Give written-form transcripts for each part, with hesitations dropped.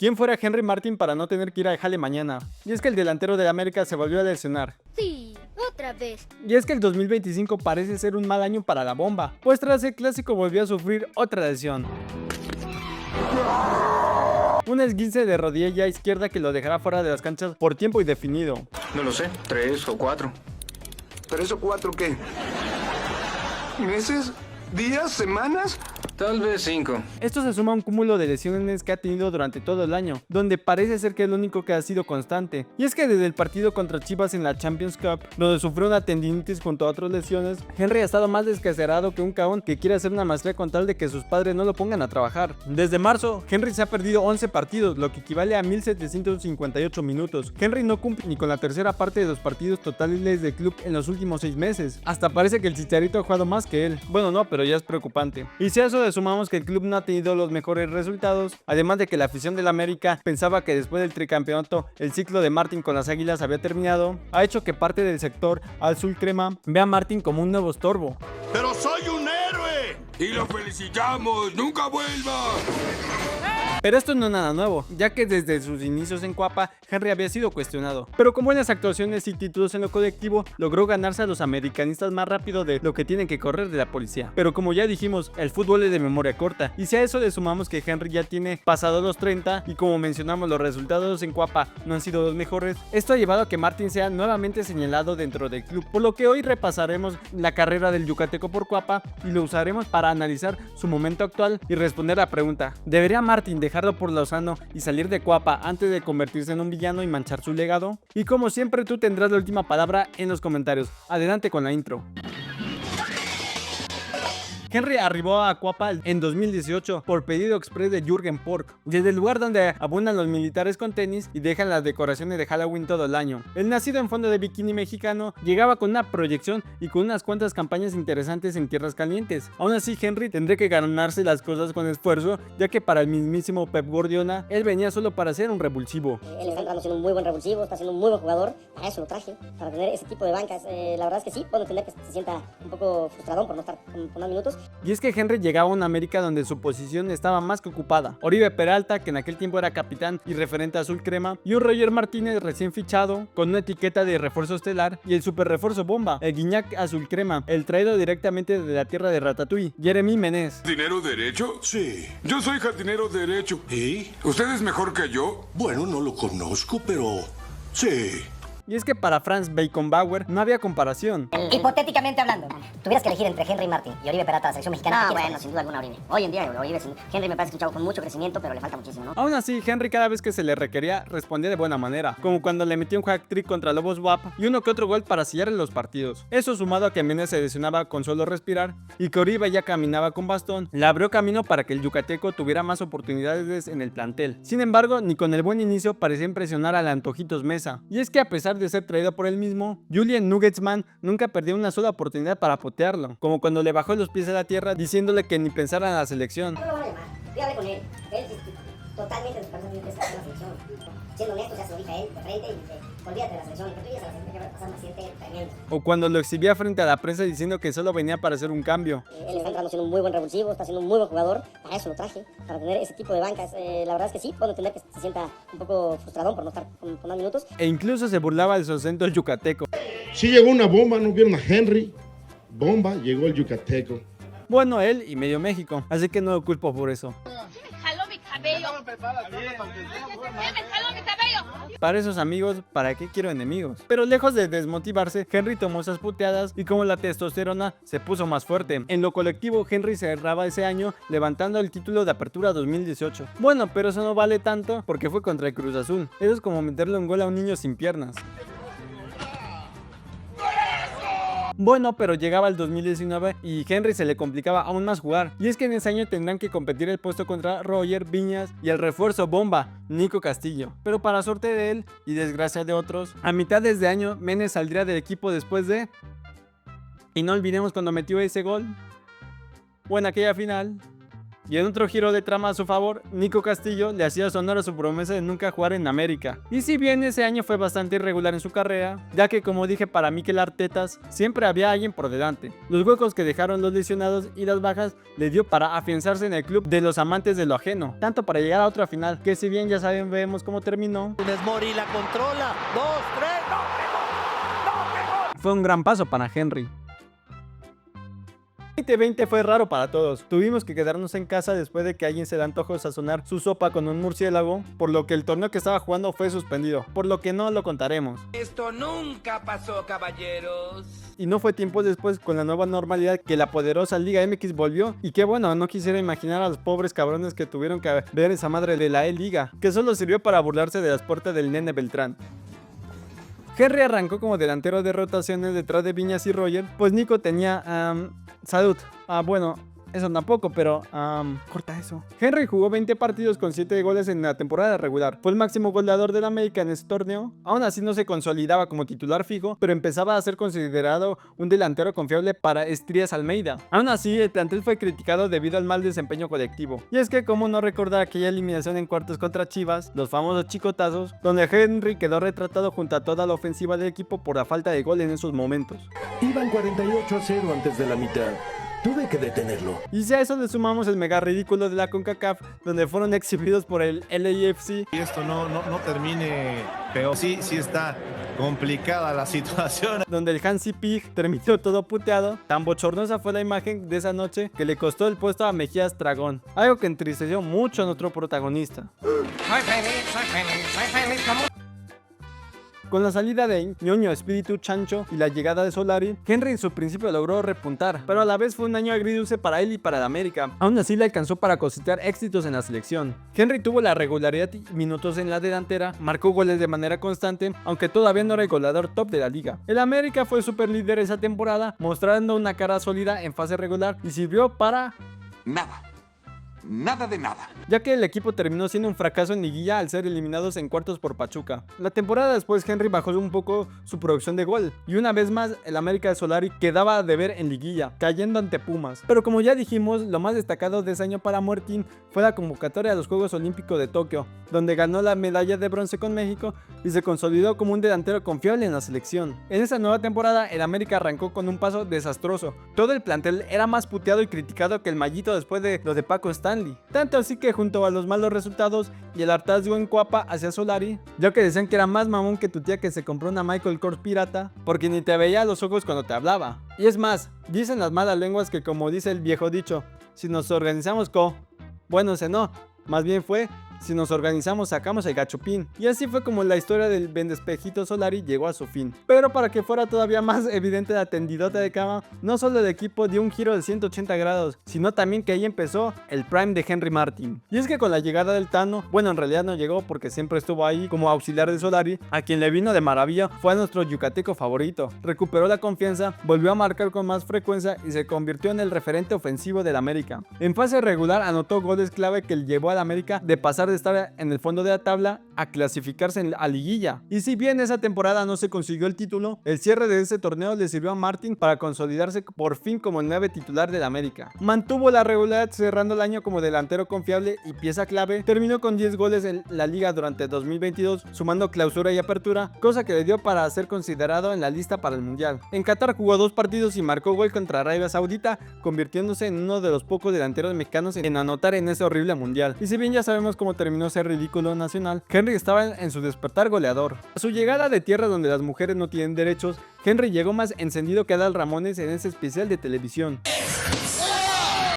¿Quién fuera Henry Martin para no tener que ir a jale mañana? Y es que el delantero de América se volvió a lesionar. Sí, otra vez. Y es que el 2025 parece ser un mal año para la bomba, pues tras el clásico volvió a sufrir otra lesión. Un esguince de rodilla izquierda que lo dejará fuera de las canchas por tiempo indefinido. No lo sé, 3 o 4. ¿3 o 4 qué? ¿Meses? ¿Días? ¿Semanas? Tal vez 5. Esto se suma a un cúmulo de lesiones que ha tenido durante todo el año, donde parece ser que es lo único que ha sido constante. Y es que desde el partido contra Chivas en la Champions Cup, donde sufrió una tendinitis junto a otras lesiones, Henry ha estado más descacerado que un caón que quiere hacer una maestría con tal de que sus padres no lo pongan a trabajar. Desde marzo, Henry se ha perdido 11 partidos, lo que equivale a 1758 minutos. Henry no cumple ni con la tercera parte de los partidos totales del club en los últimos 6 meses. Hasta parece que el Chicharito ha jugado más que él. Bueno, no, pero ya es preocupante. Y si a eso le sumamos que el club no ha tenido los mejores resultados, además de que la afición del América pensaba que después del tricampeonato el ciclo de Martin con las Águilas había terminado, ha hecho que parte del sector azul crema vea a Martin como un nuevo estorbo. ¡Pero soy un héroe! ¡Y lo felicitamos! ¡Nunca vuelva! Pero esto no es nada nuevo, ya que desde sus inicios en Cuapa, Henry había sido cuestionado. Pero con buenas actuaciones y títulos en lo colectivo, logró ganarse a los americanistas más rápido de lo que tienen que correr de la policía. Pero como ya dijimos, el fútbol es de memoria corta, y si a eso le sumamos que Henry ya tiene pasado los 30, y como mencionamos los resultados en Cuapa no han sido los mejores, esto ha llevado a que Martin sea nuevamente señalado dentro del club, por lo que hoy repasaremos la carrera del yucateco por Cuapa y lo usaremos para analizar su momento actual y responder la pregunta: ¿debería Martin dejarlo por Lozano y salir de Cuapa antes de convertirse en un villano y manchar su legado? Y como siempre, tú tendrás la última palabra en los comentarios. Adelante con la intro. Henry arribó a Cuapa en 2018 por pedido express de Jürgen Pork, desde el lugar donde abundan los militares con tenis y dejan las decoraciones de Halloween todo el año. El nacido en fondo de bikini mexicano llegaba con una proyección y con unas cuantas campañas interesantes en tierras calientes. Aún así, Henry tendría que ganarse las cosas con esfuerzo, ya que para el mismísimo Pep Guardiola, él venía solo para ser un revulsivo. Él está entrando siendo un muy buen revulsivo, está siendo un muy buen jugador, para eso lo traje, para tener ese tipo de bancas. La verdad es que sí, puedo entender que se sienta un poco frustradón por no estar con más minutos. Y es que Henry llegaba a una América donde su posición estaba más que ocupada. Oribe Peralta, que en aquel tiempo era capitán y referente azul crema, y un Roger Martínez recién fichado, con una etiqueta de refuerzo estelar, y el super refuerzo bomba, el Guiñac azul crema, el traído directamente de la tierra de Ratatouille, Jeremy Menez. ¿Jardinero derecho? Sí. Yo soy jardinero derecho. ¿Y? ¿Usted es mejor que yo? Bueno, no lo conozco, pero... sí. Y es que para Franz Beckenbauer no había comparación. Hipotéticamente hablando, tuvieras que elegir entre Henry Martin y Oribe Peralta, la selección mexicana. No, bueno, sin duda alguna Oribe. Hoy en día Oribe, Henry me parece que es un chavo con mucho crecimiento, pero le falta muchísimo, ¿no? Aún así, Henry cada vez que se le requería respondía de buena manera, como cuando le metió un hat-trick contra Lobos WAP y uno que otro gol para sellar los partidos. Eso sumado a que Menez se lesionaba con solo respirar y que Oribe ya caminaba con bastón, le abrió camino para que el yucateco tuviera más oportunidades en el plantel. Sin embargo, ni con el buen inicio parecía impresionar al Antojitos Mesa. Y es que a pesar de ser traído por él mismo, Julian Nuggetman nunca perdió una sola oportunidad para potearlo, como cuando le bajó los pies a la tierra diciéndole que ni pensara en la selección. No lo van a llamar, dígale con él. Él totalmente desparcialmente está en la selección. Siendo honesto, ya se lo dije a él de frente y dice, olvídate de la selección, que tú llegas a la selección que va a pasar un accidente tremendo. O cuando lo exhibía frente a la prensa diciendo que solo venía para hacer un cambio. Él está entrando siendo un muy buen revulsivo, está siendo un muy buen jugador, para eso lo traje, para tener ese tipo de bancas. La verdad es que sí, puedo entender que se sienta un poco frustradón por no estar con más minutos. E incluso se burlaba de su acento yucateco. Sí llegó una bomba, ¿no vieron a Henry? Bomba, llegó el yucateco. Bueno, él y medio México, así que no lo culpo por eso. Jaló mi cabello. Me jaló mi cabello. Para esos amigos, ¿para qué quiero enemigos? Pero lejos de desmotivarse, Henry tomó esas puteadas y como la testosterona se puso más fuerte. En lo colectivo, Henry cerraba ese año levantando el título de Apertura 2018. Bueno, pero eso no vale tanto porque fue contra el Cruz Azul. Eso es como meterle un gol a un niño sin piernas. Bueno, pero llegaba el 2019 y Henry se le complicaba aún más jugar. Y es que en ese año tendrán que competir el puesto contra Roger Viñas y el refuerzo bomba, Nico Castillo. Pero para suerte de él y desgracia de otros, a mitad de este año Menez saldría del equipo después de... Y no olvidemos cuando metió ese gol, o en aquella final, Y en otro giro de trama a su favor, Nico Castillo le hacía honor a su promesa de nunca jugar en América. Y si bien ese año fue bastante irregular en su carrera, ya que como dije para Mikel Artetas, siempre había alguien por delante. Los huecos que dejaron los lesionados y las bajas le dio para afianzarse en el club de los amantes de lo ajeno, tanto para llegar a otra final, que si bien ya saben, vemos cómo terminó. Mori la controla, 2, 3, Fue un gran paso para Henry. 2020 fue raro para todos. Tuvimos que quedarnos en casa después de que a alguien se le antojó sazonar su sopa con un murciélago, por lo que el torneo que estaba jugando fue suspendido, por lo que no lo contaremos. Esto nunca pasó, caballeros. Y no fue tiempo después, con la nueva normalidad, que la poderosa Liga MX volvió. Y que bueno, no quisiera imaginar a los pobres cabrones que tuvieron que ver esa madre de la E-Liga, que solo sirvió para burlarse de las puertas del Nene Beltrán. Henry arrancó como delantero de rotaciones detrás de Viñas y Roger, pues Nico tenía salud. Bueno, eso tampoco, pero corta eso. Henry jugó 20 partidos con 7 goles en la temporada regular. Fue el máximo goleador del América en este torneo. Aún así no se consolidaba como titular fijo, pero empezaba a ser considerado un delantero confiable para Estrías Almeida. Aún así, el plantel fue criticado debido al mal desempeño colectivo. Y es que cómo no recordar aquella eliminación en cuartos contra Chivas, los famosos chicotazos, donde Henry quedó retratado junto a toda la ofensiva del equipo por la falta de gol en esos momentos. Iban 48-0 antes de la mitad. Tuve que detenerlo. Y si a eso le sumamos el mega ridículo de la CONCACAF, donde fueron exhibidos por el LAFC. Y esto no termine peor. Sí está complicada la situación. Donde el Hansi Pig terminó todo puteado. Tan bochornosa fue la imagen de esa noche que le costó el puesto a Mejías Dragón. Algo que entristeció mucho a nuestro protagonista. Soy feliz, Con la salida de Ñoño Espíritu Chancho y la llegada de Solari, Henry en su principio logró repuntar, pero a la vez fue un año agridulce para él y para el América. Aún así le alcanzó para cosechar éxitos en la selección. Henry tuvo la regularidad y minutos en la delantera, marcó goles de manera constante, aunque todavía no era el goleador top de la liga. El América fue super líder esa temporada, mostrando una cara sólida en fase regular y sirvió para Nada de nada. Ya que el equipo terminó siendo un fracaso en liguilla al ser eliminados en cuartos por Pachuca. La temporada después Henry bajó un poco su producción de gol y una vez más el América de Solari quedaba a deber en liguilla, cayendo ante Pumas. Pero como ya dijimos, lo más destacado de ese año para Muertín fue la convocatoria a los Juegos Olímpicos de Tokio, donde ganó la medalla de bronce con México y se consolidó como un delantero confiable en la selección. En esa nueva temporada el América arrancó con un paso desastroso. Todo el plantel era más puteado y criticado que el Mallito después de lo de Paco Stanley. Tanto así que junto a los malos resultados y el hartazgo en Cuapa hacia Solari, ya que decían que era más mamón que tu tía que se compró una Michael Kors pirata, porque ni te veía a los ojos cuando te hablaba. Y es más, dicen las malas lenguas que, como dice el viejo dicho, si nos organizamos bueno, no, más bien fue, si nos organizamos sacamos el gachupín. Y así fue como la historia del vendespejito Solari llegó a su fin. Pero para que fuera todavía más evidente la tendidota de cama, no solo el equipo dio un giro de 180 grados, sino también que ahí empezó el prime de Henry Martin. Y es que con la llegada del Tano, bueno, en realidad no llegó porque siempre estuvo ahí como auxiliar de Solari, a quien le vino de maravilla fue a nuestro yucateco favorito. Recuperó la confianza, volvió a marcar con más frecuencia y se convirtió en el referente ofensivo del América. En fase regular anotó goles clave que llevó al América de pasar de estar en el fondo de la tabla a clasificarse a liguilla. Y si bien esa temporada no se consiguió el título, el cierre de ese torneo le sirvió a Martin para consolidarse por fin como el 9 titular del América. Mantuvo la regularidad cerrando el año como delantero confiable y pieza clave. Terminó con 10 goles en la liga durante 2022, sumando clausura y apertura, cosa que le dio para ser considerado en la lista para el mundial. En Qatar jugó 2 partidos y marcó gol contra Arabia Saudita, convirtiéndose en uno de los pocos delanteros mexicanos en anotar en ese horrible mundial. Y si bien ya sabemos cómo terminó ese ridículo nacional, Henry estaba en su despertar goleador. A su llegada de tierra donde las mujeres no tienen derechos, Henry llegó más encendido que Adal Ramones en ese especial de televisión.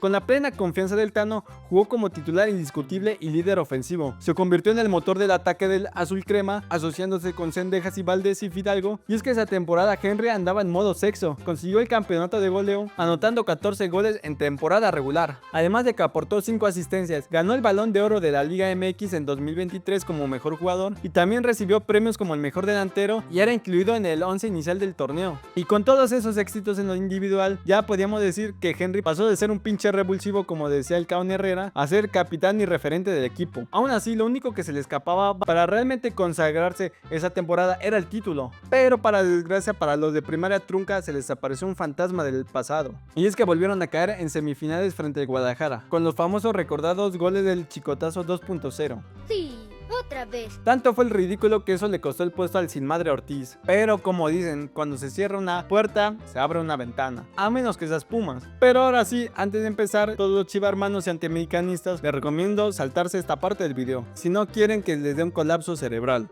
Con la plena confianza del Tano, jugó como titular indiscutible y líder ofensivo. Se convirtió en el motor del ataque del azul crema, asociándose con Cendejas y Valdés y Fidalgo. Y es que esa temporada Henry andaba en modo sexo. Consiguió el campeonato de goleo, anotando 14 goles en temporada regular. Además de que aportó 5 asistencias, ganó el Balón de Oro de la Liga MX en 2023 como mejor jugador y también recibió premios como el mejor delantero y era incluido en el 11 inicial del torneo. Y con todos esos éxitos en lo individual, ya podíamos decir que Henry pasó de ser un pinche ser revulsivo, como decía el Caón Herrera, a ser capitán y referente del equipo. Aún así, lo único que se le escapaba para realmente consagrarse esa temporada era el título, pero para desgracia para los de primaria trunca se les apareció un fantasma del pasado, y es que volvieron a caer en semifinales frente al Guadalajara, con los famosos recordados goles del Chicotazo 2.0. Sí, otra vez. Tanto fue el ridículo que eso le costó el puesto al sin madre Ortiz, pero como dicen, cuando se cierra una puerta, se abre una ventana, a menos que seas Pumas. Pero ahora sí, antes de empezar, todos los chivarmanos y antiamericanistas, les recomiendo saltarse esta parte del video, si no quieren que les dé un colapso cerebral.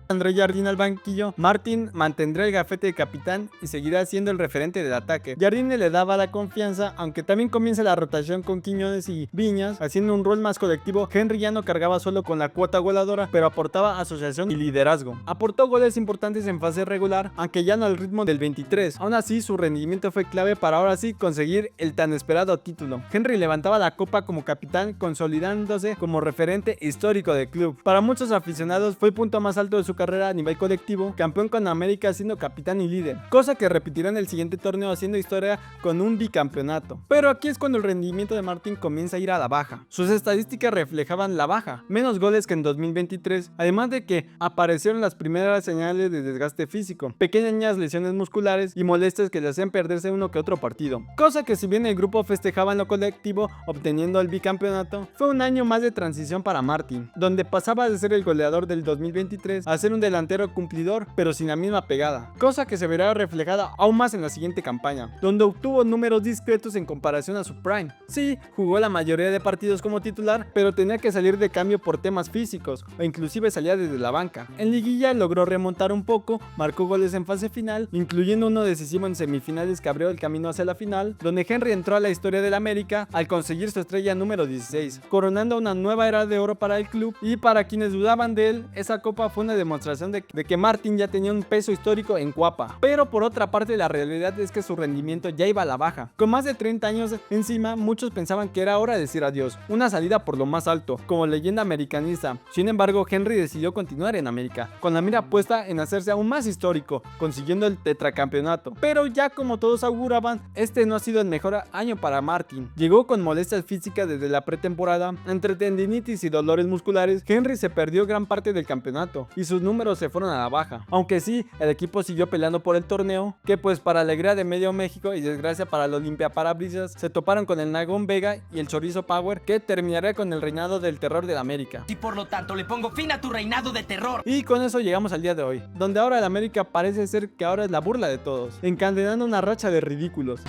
André Jardine al banquillo, Martin mantendrá el gafete de capitán y seguirá siendo el referente del ataque. Jardine le daba la confianza, aunque también comienza la rotación con Quiñones y Viñas, haciendo un rol más colectivo. Henry ya no cargaba solo con la cuota goleadora, pero aportaba asociación y liderazgo. Aportó goles importantes en fase regular, aunque ya no al ritmo del 23. Aún así, su rendimiento fue clave para ahora sí conseguir el tan esperado título. Henry levantaba la copa como capitán, consolidándose como referente histórico del club. Para muchos aficionados fue el punto más alto de su carrera a nivel colectivo, campeón con América siendo capitán y líder, cosa que repetirá en el siguiente torneo haciendo historia con un bicampeonato. Pero aquí es cuando el rendimiento de Martin comienza a ir a la baja. Sus estadísticas reflejaban la baja, menos goles que en 2023, además de que aparecieron las primeras señales de desgaste físico, pequeñas lesiones musculares y molestias que le hacían perderse uno que otro partido, cosa que si bien el grupo festejaba en lo colectivo obteniendo el bicampeonato, fue un año más de transición para Martin, donde pasaba de ser el goleador del 2023 a ser un delantero cumplidor, pero sin la misma pegada, cosa que se verá reflejada aún más en la siguiente campaña, donde obtuvo números discretos en comparación a su prime. Sí, jugó la mayoría de partidos como titular, pero tenía que salir de cambio por temas físicos, o inclusive salía desde la banca. En liguilla logró remontar un poco, marcó goles en fase final, incluyendo uno decisivo en semifinales que abrió el camino hacia la final, donde Henry entró a la historia del América al conseguir su estrella número 16, coronando una nueva era de oro para el club. Y para quienes dudaban de él, esa copa fue una demostración de que Martin ya tenía un peso histórico en Cuapa. Pero por otra parte, la realidad es que su rendimiento ya iba a la baja. Con más de 30 años encima, muchos pensaban que era hora de decir adiós, una salida por lo más alto, como leyenda americanista. Sin embargo, Henry decidió continuar en América, con la mira puesta en hacerse aún más histórico, consiguiendo el tetracampeonato. Pero ya como todos auguraban, este no ha sido el mejor año para Martin. Llegó con molestias físicas desde la pretemporada, entre tendinitis y dolores musculares. Henry se perdió gran parte del campeonato y sus números se fueron a la baja, aunque sí, el equipo siguió peleando por el torneo, que pues para alegría de medio México y desgracia para el Olimpia Parabrisas, se toparon con el Nagón Vega y el Chorizo Power, que terminará con el reinado del terror de la América. Y por lo tanto le pongo fin a tu reinado de terror. Y con eso llegamos al día de hoy, donde ahora el América parece ser que ahora es la burla de todos, encadenando una racha de ridículos.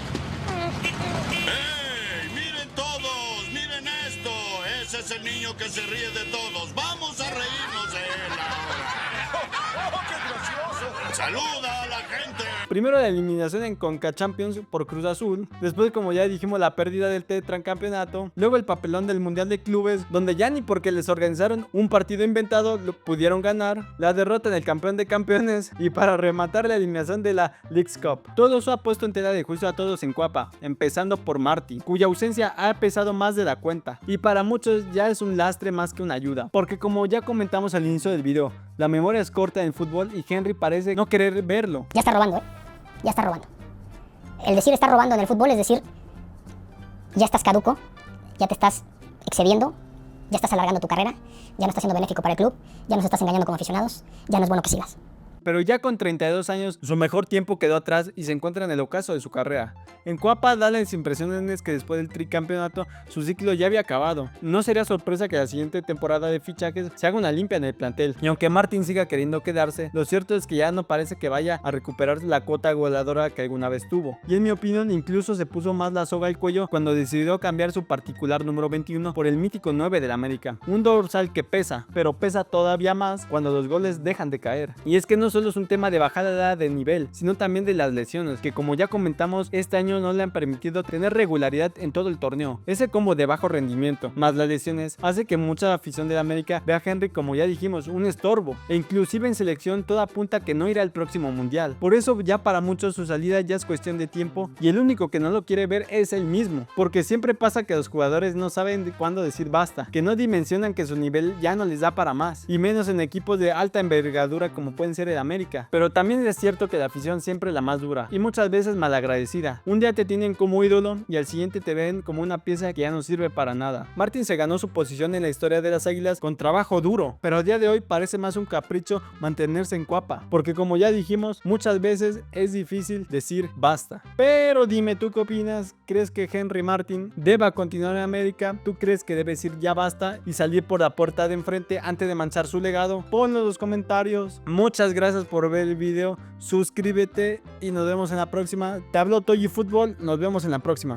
¡Ey! ¡Miren todos! ¡Miren esto! Ese es el niño que se ríe de todos. ¡Vamos a reírnos de él ahora! ¡Saluda a la gente! Primero la eliminación en Conca Champions por Cruz Azul, después como ya dijimos la pérdida del tetracampeonato, luego el papelón del Mundial de Clubes, donde ya ni porque les organizaron un partido inventado lo pudieron ganar, la derrota en el campeón de campeones y para rematar la eliminación de la Leagues Cup. Todo eso ha puesto en tela de juicio a todos en Cuapa, empezando por Martin, cuya ausencia ha pesado más de la cuenta y para muchos ya es un lastre más que una ayuda, porque como ya comentamos al inicio del video, la memoria es corta en fútbol y Henry parece no querer verlo. Ya está robando, ya está robando. El decir está robando en el fútbol es decir, ya estás caduco, ya te estás excediendo, ya estás alargando tu carrera, ya no estás siendo benéfico para el club, ya nos estás engañando como aficionados, ya no es bueno que sigas. Pero ya con 32 años, su mejor tiempo quedó atrás y se encuentra en el ocaso de su carrera. En Cuapa da las impresiones que después del tricampeonato, su ciclo ya había acabado. No sería sorpresa que la siguiente temporada de fichajes se haga una limpia en el plantel. Y aunque Martin siga queriendo quedarse, lo cierto es que ya no parece que vaya a recuperar la cuota goleadora que alguna vez tuvo. Y en mi opinión, incluso se puso más la soga al cuello cuando decidió cambiar su particular número 21 por el mítico 9 del América. Un dorsal que pesa, pero pesa todavía más cuando los goles dejan de caer. Y es que no solo es un tema de bajada de nivel, sino también de las lesiones, que como ya comentamos, este año no le han permitido tener regularidad en todo el torneo. Ese combo de bajo rendimiento, más las lesiones, hace que mucha afición de la América vea a Henry, como ya dijimos, un estorbo, e inclusive en selección todo apunta que no irá al próximo mundial. Por eso ya para muchos su salida ya es cuestión de tiempo, y el único que no lo quiere ver es él mismo, porque siempre pasa que los jugadores no saben cuándo decir basta, que no dimensionan que su nivel ya no les da para más, y menos en equipos de alta envergadura como pueden ser el América. Pero también es cierto que la afición siempre es la más dura y muchas veces malagradecida. Un día te tienen como ídolo y al siguiente te ven como una pieza que ya no sirve para nada. Martin se ganó su posición en la historia de las Águilas con trabajo duro, pero a día de hoy parece más un capricho mantenerse en Cuapa, porque como ya dijimos, muchas veces es difícil decir basta. Pero dime, ¿tú qué opinas? ¿Crees que Henry Martin deba continuar en América? ¿Tú crees que debe decir ya basta y salir por la puerta de enfrente antes de manchar su legado? Ponlo en los comentarios. Muchas gracias por ver el video, suscríbete y nos vemos en la próxima. Te habló Toyi Fútbol, nos vemos en la próxima.